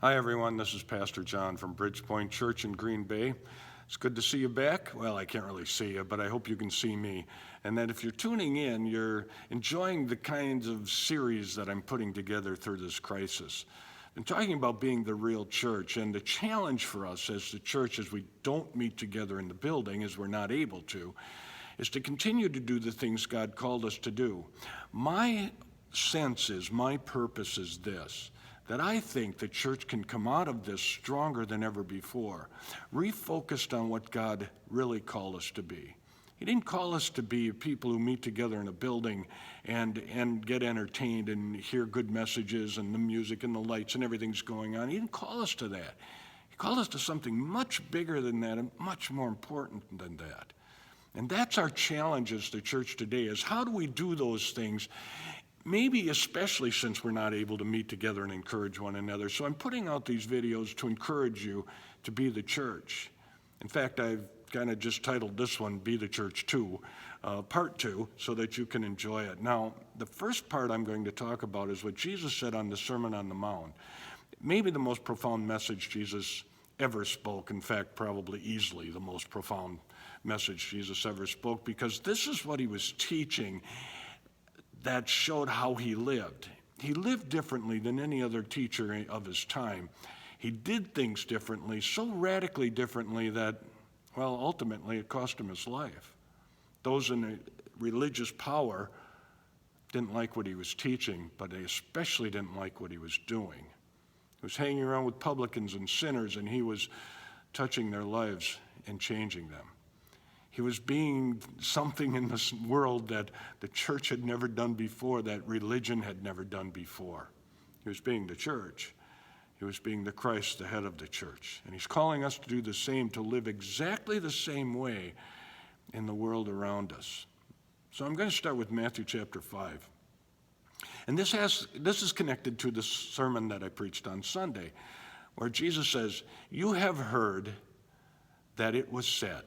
Hi, everyone. This is Pastor John from Bridgepoint Church in Green Bay. It's good to see you back. Well, I can't really see you, but I hope you can see me. And that if you're tuning in, you're enjoying the kinds of series that I'm putting together through this crisis. I'm talking about being the real church, and the challenge for us as the church, as we don't meet together in the building, as we're not able to, is to continue to do the things God called us to do. My sense is, my purpose is this, that I think the church can come out of this stronger than ever before, refocused on what God really called us to be. He didn't call us to be people who meet together in a building and get entertained and hear good messages and the music and the lights and everything's going on. He didn't call us to that. He called us to something much bigger than that and much more important than that. And that's our challenge as the church today, is how do we do those things, maybe especially since we're not able to meet together and encourage one another. So I'm putting out these videos to encourage you to be the church. In fact, I've kind of just titled this one, Be the Church 2, Part 2, so that you can enjoy it. Now, the first part I'm going to talk about is what Jesus said on the Sermon on the Mount. Maybe the most profound message Jesus ever spoke. In fact, probably easily the most profound message Jesus ever spoke, because this is what he was teaching that showed how he lived. He lived differently than any other teacher of his time. He did things differently, so radically differently that, well, ultimately it cost him his life. Those in religious power didn't like what he was teaching, but they especially didn't like what he was doing. He was hanging around with publicans and sinners, and he was touching their lives and changing them. He was being something in this world that the church had never done before, that religion had never done before. He was being the church. He was being the Christ, the head of the church. And he's calling us to do the same, to live exactly the same way in the world around us. So I'm going to start with Matthew chapter 5. And this is connected to the sermon that I preached on Sunday, where Jesus says, "You have heard that it was said."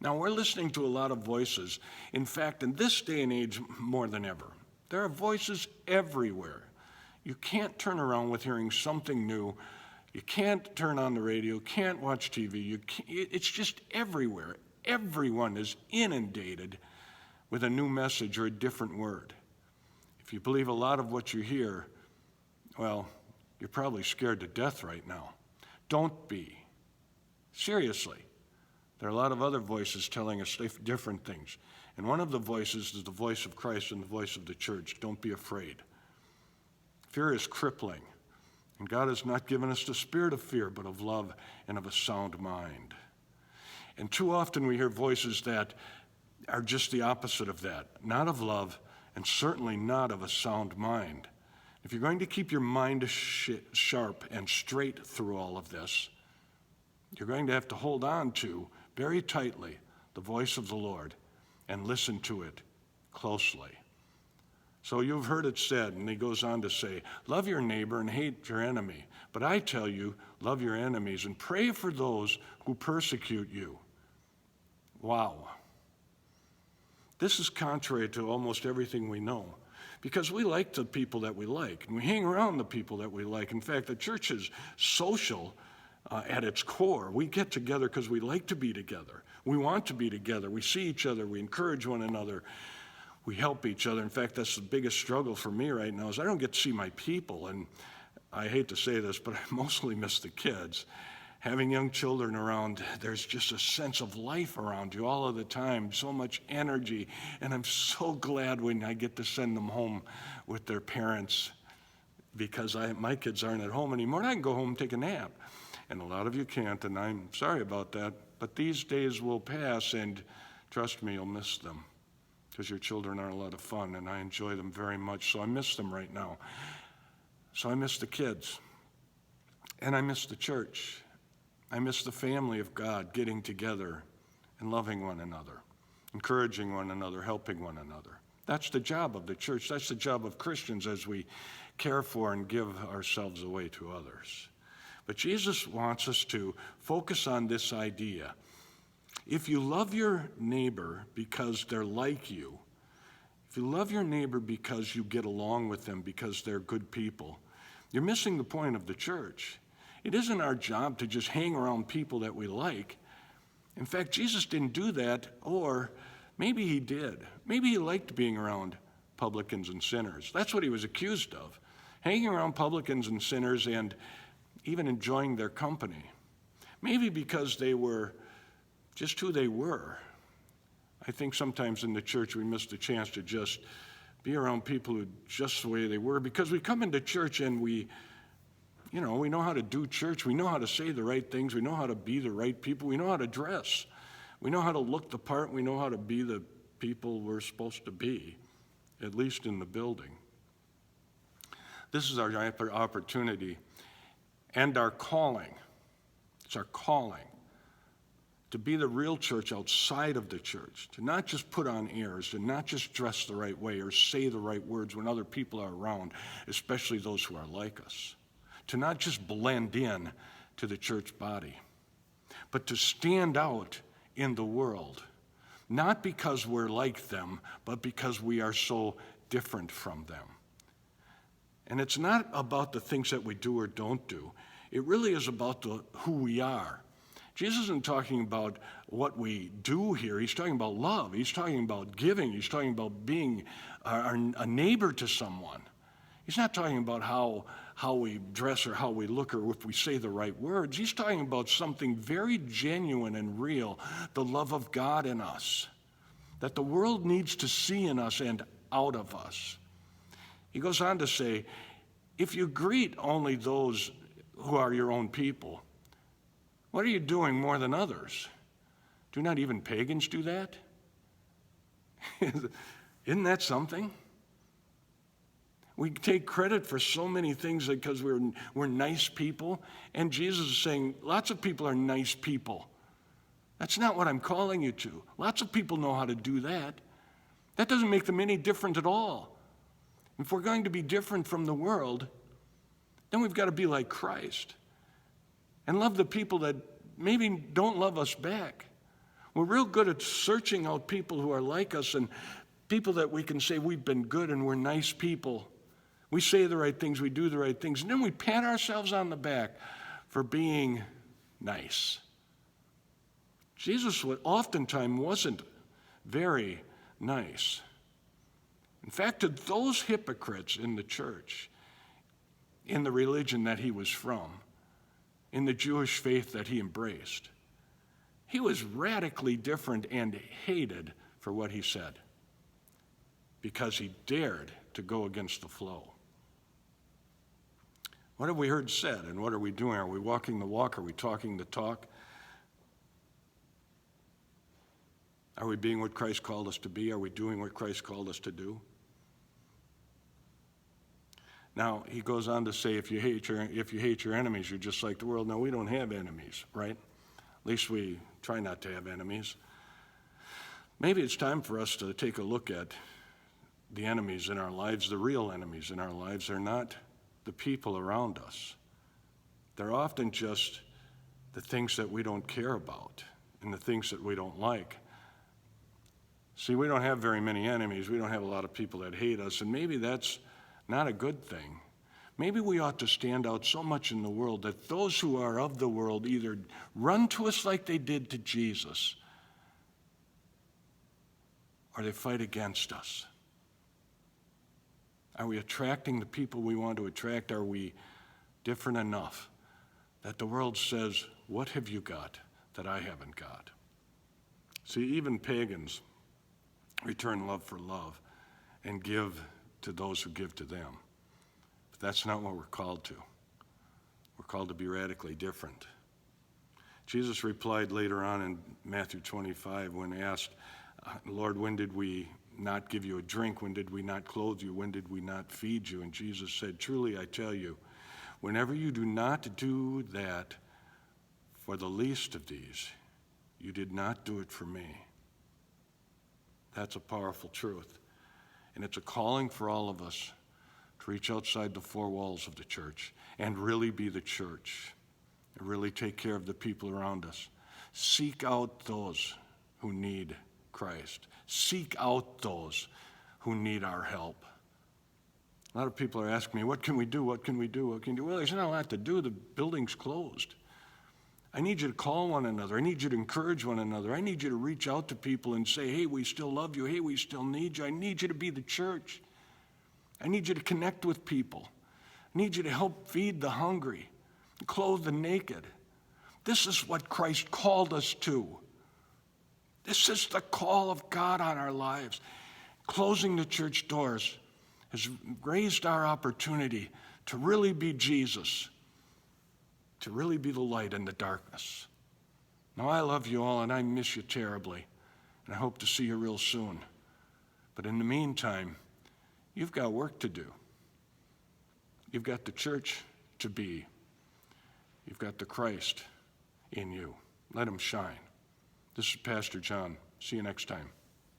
Now, we're listening to a lot of voices. In fact, in this day and age, more than ever, there are voices everywhere. You can't turn around with hearing something new. You can't turn on the radio, can't watch TV. It's just everywhere. Everyone is inundated with a new message or a different word. If you believe a lot of what you hear, well, you're probably scared to death right now. Don't be. Seriously. There are a lot of other voices telling us different things. And one of the voices is the voice of Christ and the voice of the church. Don't be afraid. Fear is crippling. And God has not given us the spirit of fear, but of love and of a sound mind. And too often we hear voices that are just the opposite of that. Not of love, and certainly not of a sound mind. If you're going to keep your mind sharp and straight through all of this, you're going to have to hold on to very tightly the voice of the Lord and listen to it closely. So you've heard it said, and he goes on to say, love your neighbor and hate your enemy. But I tell you, love your enemies and pray for those who persecute you. Wow. This is contrary to almost everything we know, because we like the people that we like, and we hang around the people that we like. In fact, the church is social at its core. We get together because we like to be together. We want to be together. We see each other. We encourage one another. We help each other. In fact, that's the biggest struggle for me right now, is I don't get to see my people. And I hate to say this, but I mostly miss the kids. Having young children around, there's just a sense of life around you all of the time, so much energy. And I'm so glad when I get to send them home with their parents, because my kids aren't at home anymore, and I can go home and take a nap. And a lot of you can't, and I'm sorry about that. But these days will pass, and trust me, you'll miss them, because your children are a lot of fun, and I enjoy them very much. So I miss them right now. So I miss the kids, and I miss the church. I miss the family of God getting together and loving one another, encouraging one another, helping one another. That's the job of the church. That's the job of Christians as we care for and give ourselves away to others. But Jesus wants us to focus on this idea. If you love your neighbor because they're like you, if you love your neighbor because you get along with them, because they're good people, You're missing the point of the church. It isn't our job to just hang around people that we like. In fact, Jesus didn't do that, or maybe he did. Maybe he liked being around publicans and sinners. That's what he was accused of, hanging around publicans and sinners and even enjoying their company. Maybe because they were just who they were. I think sometimes in the church we miss the chance to just be around people who just the way they were, because we come into church and we know how to do church. We know how to say the right things. We know how to be the right people. We know how to dress. We know how to look the part. We know how to be the people we're supposed to be, at least in the building. This is our opportunity and our calling. It's our calling to be the real church outside of the church, to not just put on airs, to not just dress the right way or say the right words when other people are around, especially those who are like us, to not just blend in to the church body, but to stand out in the world, not because we're like them, but because we are so different from them. And it's not about the things that we do or don't do. It really is about who we are. Jesus isn't talking about what we do here. He's talking about love. He's talking about giving. He's talking about being a neighbor to someone. He's not talking about how we dress or how we look or if we say the right words. He's talking about something very genuine and real, the love of God in us, that the world needs to see in us and out of us. He goes on to say, if you greet only those who are your own people, what are you doing more than others? Do not even pagans do that? Isn't that something? We take credit for so many things because we're nice people, and Jesus is saying lots of people are nice people. That's not what I'm calling you to. Lots of people know how to do that. That doesn't make them any different at all. If we're going to be different from the world, then we've got to be like Christ and love the people that maybe don't love us back. We're real good at searching out people who are like us and people that we can say we've been good and we're nice people. We say the right things, we do the right things, and then we pat ourselves on the back for being nice. Jesus oftentimes wasn't very nice. In fact, to those hypocrites in the church, in the religion that he was from, in the Jewish faith that he embraced, he was radically different and hated for what he said because he dared to go against the flow. What have we heard said, and what are we doing? Are we walking the walk? Are we talking the talk? Are we being what Christ called us to be? Are we doing what Christ called us to do? Now, he goes on to say, if you hate your enemies, you're just like the world. No, we don't have enemies, right? At least we try not to have enemies. Maybe it's time for us to take a look at the enemies in our lives, the real enemies in our lives. They're not the people around us. They're often just the things that we don't care about and the things that we don't like. See, we don't have very many enemies. We don't have a lot of people that hate us, and maybe that's not a good thing. Maybe we ought to stand out so much in the world that those who are of the world either run to us like they did to Jesus, or they fight against us. Are we attracting the people we want to attract? Are we different enough that the world says, what have you got that I haven't got? See, even pagans return love for love and give to those who give to them. But that's not what we're called to. We're called to be radically different. Jesus replied later on in Matthew 25 when asked, Lord, when did we not give you a drink? When did we not clothe you? When did we not feed you? And Jesus said, truly I tell you, whenever you do not do that for the least of these, you did not do it for me. That's a powerful truth. And it's a calling for all of us to reach outside the four walls of the church and really be the church and really take care of the people around us. Seek out those who need Christ. Seek out those who need our help. A lot of people are asking me, what can we do? What can we do? What can we do? Well, there's not a lot to do. The building's closed. I need you to call one another. I need you to encourage one another. I need you to reach out to people and say, hey, we still love you. Hey, we still need you. I need you to be the church. I need you to connect with people. I need you to help feed the hungry, clothe the naked. This is what Christ called us to. This is the call of God on our lives. Closing the church doors has raised our opportunity to really be Jesus, to really be the light in the darkness. Now, I love you all, and I miss you terribly, and I hope to see you real soon. But in the meantime, you've got work to do. You've got the church to be. You've got the Christ in you. Let him shine. This is Pastor John. See you next time.